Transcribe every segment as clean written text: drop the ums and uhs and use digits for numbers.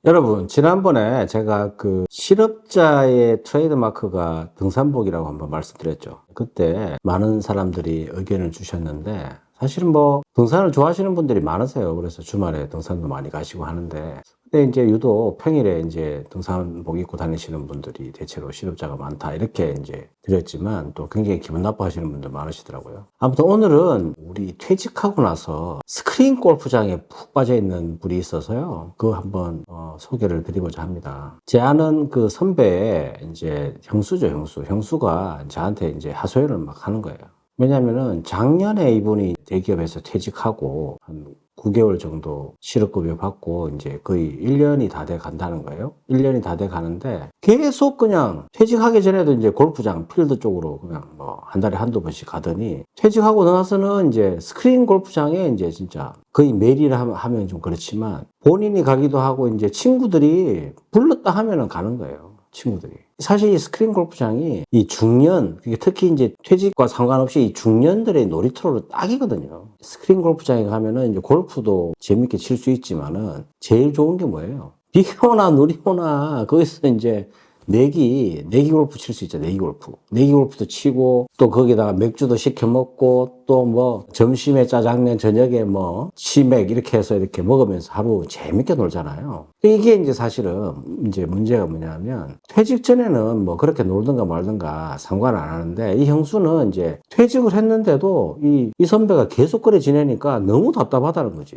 여러분, 지난번에 제가 그 실업자의 트레이드마크가 등산복이라고 한번 말씀드렸죠. 그때 많은 사람들이 의견을 주셨는데, 사실은 뭐 등산을 좋아하시는 분들이 많으세요. 그래서 주말에 등산도 많이 가시고 하는데, 근데 이제 유독 평일에 이제 등산복 입고 다니시는 분들이 대체로 실업자가 많다, 이렇게 이제 드렸지만, 또 굉장히 기분 나빠하시는 분들 많으시더라고요. 아무튼 오늘은 우리 퇴직하고 나서 스크린 골프장에 푹 빠져 있는 분이 있어서요. 그거 한번 소개를 드리고자 합니다. 제 아는 그 선배의 이제 형수죠, 형수. 형수가 저한테 이제 하소연을 막 하는 거예요. 왜냐면은 작년에 이분이 대기업에서 퇴직하고 한 9개월 정도 실업급여 받고 이제 거의 1년이 다 돼 간다는 거예요. 1년이 다 돼 가는데 계속 그냥 퇴직하기 전에도 이제 골프장, 필드 쪽으로 그냥 뭐 한 달에 한두 번씩 가더니 퇴직하고 나서는 이제 스크린 골프장에 이제 진짜 거의 매일 하면 좀 그렇지만 본인이 가기도 하고 이제 친구들이 불렀다 하면은 가는 거예요. 친구들이. 사실 이 스크린 골프장이 이 중년, 특히 이제 퇴직과 상관없이 이 중년들의 놀이터로 딱이거든요. 스크린 골프장에 가면은 이제 골프도 재밌게 칠 수 있지만은 제일 좋은 게 뭐예요? 비 오나 눈이 오나 거기서 이제 내기 골프 칠 수 있죠. 내기 골프. 내기 골프도 치고 또 거기다가 맥주도 시켜 먹고 또 뭐 점심에 짜장면, 저녁에 뭐 치맥 이렇게 해서 이렇게 먹으면서 하루 재밌게 놀잖아요. 이게 이제 사실은 이제 문제가 뭐냐면 퇴직 전에는 뭐 그렇게 놀든가 말든가 상관을 안 하는데 이 형수는 이제 퇴직을 했는데도 이 선배가 계속 그래 지내니까 너무 답답하다는 거지.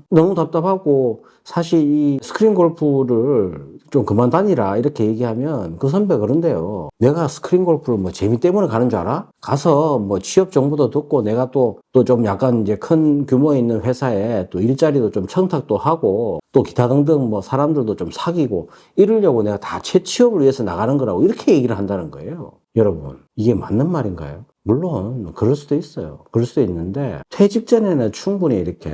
너무 답답하고 사실 이 스크린 골프를 좀 그만 다니라 이렇게 얘기하면 그 선배가 그런데요. 내가 스크린 골프를 뭐 재미 때문에 가는 줄 알아? 가서 뭐 취업 정보도 듣고 내가 또 좀 약간 이제 큰 규모에 있는 회사에 또 일자리도 좀 청탁도 하고 또 기타 등등 뭐 사람들도 좀 사귀고 이러려고 내가 다 취업을 위해서 나가는 거라고 이렇게 얘기를 한다는 거예요. 여러분, 이게 맞는 말인가요? 물론 그럴 수도 있어요. 그럴 수도 있는데 퇴직 전에는 충분히 이렇게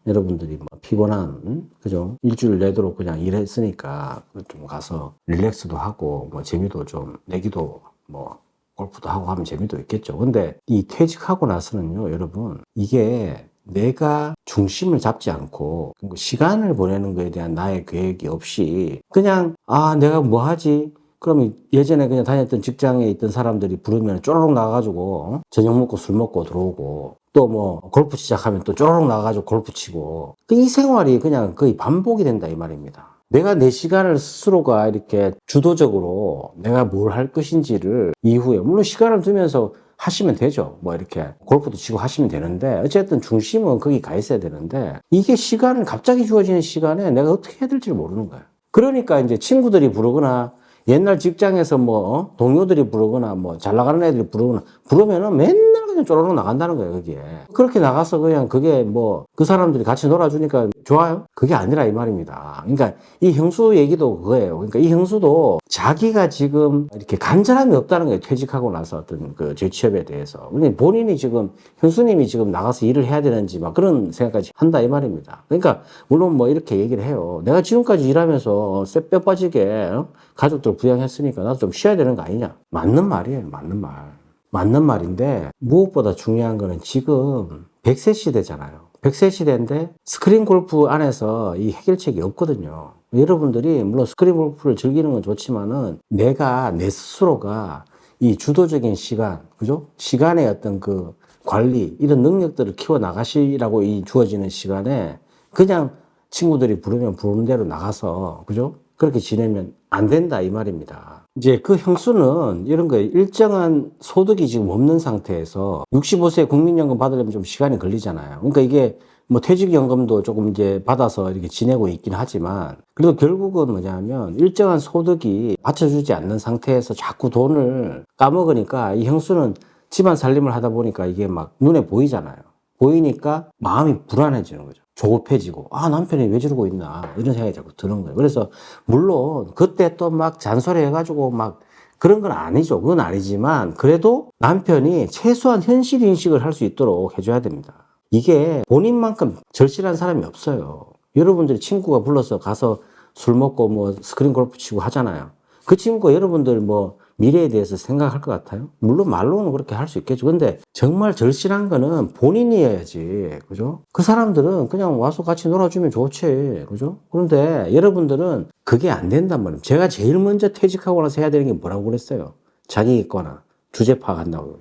여러분들이 뭐 피곤한 그죠? 일주일 내도록 그냥 일했으니까 좀 가서 릴렉스도 하고 뭐 재미도 좀 내기도 뭐 골프도 하고 하면 재미도 있겠죠. 근데 이 퇴직하고 나서는요, 여러분, 이게 내가 중심을 잡지 않고 시간을 보내는 거에 대한 나의 계획이 없이 그냥 내가 뭐 하지? 그러면 예전에 그냥 다녔던 직장에 있던 사람들이 부르면 쪼르륵 나가가지고 저녁 먹고 술 먹고 들어오고 또 뭐 골프 시작하면 또 쪼르륵 나가가지고 골프 치고 이 생활이 그냥 거의 반복이 된다 이 말입니다. 내가 내 시간을 스스로가 이렇게 주도적으로 내가 뭘 할 것인지를 이후에 물론 시간을 두면서 하시면 되죠. 뭐 이렇게 골프도 치고 하시면 되는데 어쨌든 중심은 거기 가 있어야 되는데 이게 시간을 갑자기 주어지는 시간에 내가 어떻게 해야 될지 모르는 거예요. 그러니까 이제 친구들이 부르거나 옛날 직장에서 뭐 동료들이 부르거나 뭐 잘 나가는 애들이 부르거나 부르면은 맨날 그냥 쪼르륵 나간다는 거예요, 거기에. 그렇게 나가서 그냥 그게 뭐 그 사람들이 같이 놀아주니까 좋아요? 그게 아니라 이 말입니다. 그러니까 이 형수 얘기도 그거예요. 그러니까 이 형수도 자기가 지금 이렇게 간절함이 없다는 거예요. 퇴직하고 나서 어떤 그 재취업에 대해서. 본인이 지금 형수님이 지금 나가서 일을 해야 되는지 막 그런 생각까지 한다 이 말입니다. 그러니까 물론 뭐 이렇게 얘기를 해요. 내가 지금까지 일하면서 뼈 빠지게 가족들 부양했으니까 나도 좀 쉬어야 되는 거 아니냐. 맞는 말이에요. 맞는 말. 맞는 말인데 무엇보다 중요한 거는 지금 100세 시대잖아요. 100세 시대인데 스크린 골프 안에서 이 해결책이 없거든요. 여러분들이 물론 스크린 골프를 즐기는 건 좋지만은 내가 내 스스로가 이 주도적인 시간, 그죠? 시간의 어떤 그 관리 이런 능력들을 키워 나가시라고 이 주어지는 시간에 그냥 친구들이 부르면 부르는 대로 나가서 그죠? 그렇게 지내면 안 된다 이 말입니다. 이제 그 형수는 이런 거예요. 일정한 소득이 지금 없는 상태에서 65세 국민연금 받으려면 좀 시간이 걸리잖아요. 그러니까 이게 뭐 퇴직연금도 조금 이제 받아서 이렇게 지내고 있긴 하지만 그래도 결국은 뭐냐면 일정한 소득이 받쳐주지 않는 상태에서 자꾸 돈을 까먹으니까 이 형수는 집안 살림을 하다 보니까 이게 막 눈에 보이잖아요. 보이니까 마음이 불안해지는 거죠. 조급해지고 남편이 왜 저러고 있나 이런 생각이 자꾸 드는 거예요. 그래서 물론 그때 또 막 잔소리 해가지고 막 그런 건 아니죠. 그건 아니지만 그래도 남편이 최소한 현실 인식을 할 수 있도록 해줘야 됩니다. 이게 본인만큼 절실한 사람이 없어요. 여러분들이 친구가 불러서 가서 술 먹고 뭐 스크린 골프 치고 하잖아요. 그 친구가 여러분들 뭐 미래에 대해서 생각할 것 같아요? 물론 말로는 그렇게 할 수 있겠죠. 근데 정말 절실한 거는 본인이어야지. 그죠? 그 사람들은 그냥 와서 같이 놀아주면 좋지. 그죠? 그런데 여러분들은 그게 안 된단 말이에요. 제가 제일 먼저 퇴직하고 나서 해야 되는 게 뭐라고 그랬어요? 자기 객관화. 주제 파악한다고.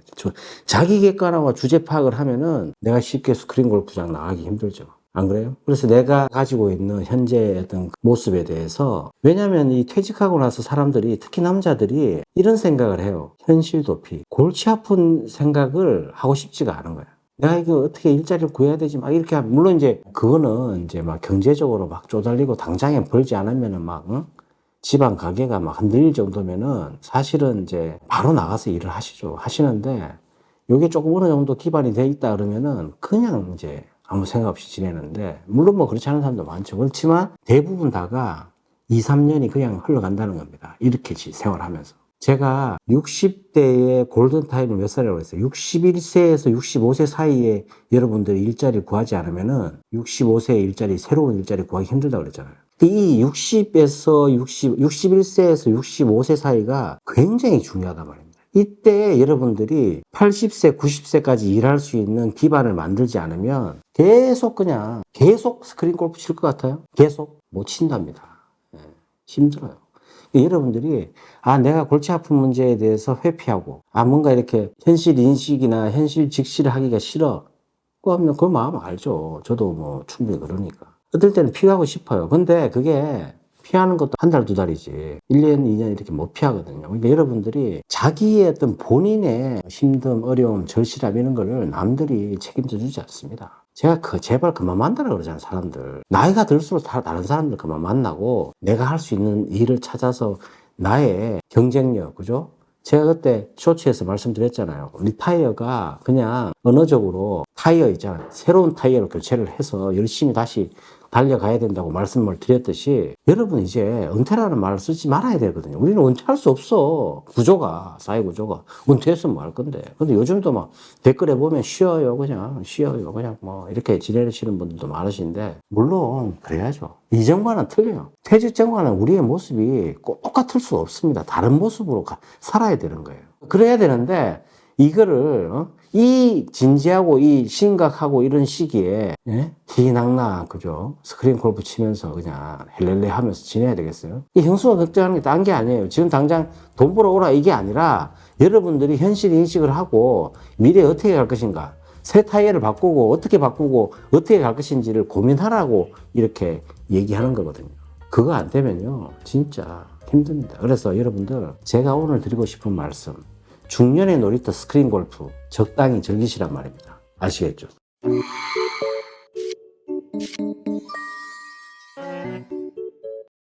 자기 객관화와 주제 파악을 하면은 내가 쉽게 스크린 골프장 나가기 힘들죠. 안 그래요? 그래서 내가 가지고 있는 현재의 어떤 모습에 대해서, 왜냐면 이 퇴직하고 나서 사람들이, 특히 남자들이 이런 생각을 해요. 현실 도피. 골치 아픈 생각을 하고 싶지가 않은 거야. 내가 이거 어떻게 일자리를 구해야 되지? 막 이렇게 하면, 물론 이제 그거는 이제 막 경제적으로 막 쪼달리고 당장에 벌지 않으면은 막, 응? 집안 가게가 막 흔들릴 정도면은 사실은 이제 바로 나가서 일을 하시죠. 하시는데, 요게 조금 어느 정도 기반이 돼 있다 그러면은 그냥 이제 아무 생각 없이 지내는데, 물론 뭐 그렇지 않은 사람도 많죠. 그렇지만 대부분 다가 2, 3년이 그냥 흘러간다는 겁니다. 이렇게 생활하면서. 제가 60대의 골든타임을 몇 살이라고 했어요? 61세에서 65세 사이에 여러분들이 일자리를 구하지 않으면은 65세의 일자리, 새로운 일자리 구하기 힘들다고 그랬잖아요. 이 60에서 61세에서 65세 사이가 굉장히 중요하단 말입니다. 이때 여러분들이 80세, 90세까지 일할 수 있는 기반을 만들지 않으면 계속 스크린 골프 칠 것 같아요? 계속 못 친답니다. 예, 힘들어요. 여러분들이, 내가 골치 아픈 문제에 대해서 회피하고, 뭔가 이렇게 현실 인식이나 현실 직시를 하기가 싫어. 그 마음 알죠. 저도 뭐 충분히 그러니까. 어떨 때는 피하고 싶어요. 근데 그게 피하는 것도 한 달, 두 달이지 1년, 2년 이렇게 못 피하거든요. 그러니까 여러분들이 자기의 어떤 본인의 힘듦, 어려움, 절실함 이런 거를 남들이 책임져 주지 않습니다. 제가 제발 그만 만나라 그러잖아요, 사람들. 나이가 들수록 다른 사람들 그만 만나고 내가 할 수 있는 일을 찾아서 나의 경쟁력, 그죠? 제가 그때 쇼츠에서 말씀드렸잖아요. 리타이어가 그냥 언어적으로 타이어 있잖아요. 새로운 타이어로 교체를 해서 열심히 다시 달려가야 된다고 말씀을 드렸듯이, 여러분 이제 은퇴라는 말을 쓰지 말아야 되거든요. 우리는 은퇴할 수 없어. 사회 구조가. 은퇴했으면 뭐 할 건데. 근데 요즘도 막 댓글에 보면 쉬어요. 그냥 뭐 이렇게 지내시는 분들도 많으신데, 물론 그래야죠. 이전과는 틀려요. 퇴직 전과는 우리의 모습이 똑같을 수 없습니다. 다른 모습으로 살아야 되는 거예요. 그래야 되는데, 이거를 이 진지하고 이 심각하고 이런 시기에 희낙낙 그죠? 스크린 골프 치면서 그냥 헬렐레 하면서 지내야 되겠어요? 이 형수가 걱정하는 게 딴 게 아니에요. 지금 당장 돈 벌어 오라 이게 아니라, 여러분들이 현실 인식을 하고 미래에 어떻게 갈 것인가, 새 타이어를 바꾸고 어떻게 갈 것인지를 고민하라고 이렇게 얘기하는 거거든요. 그거 안 되면요 진짜 힘듭니다. 그래서 여러분들, 제가 오늘 드리고 싶은 말씀, 중년의 놀이터 스크린 골프 적당히 즐기시란 말입니다. 아시겠죠?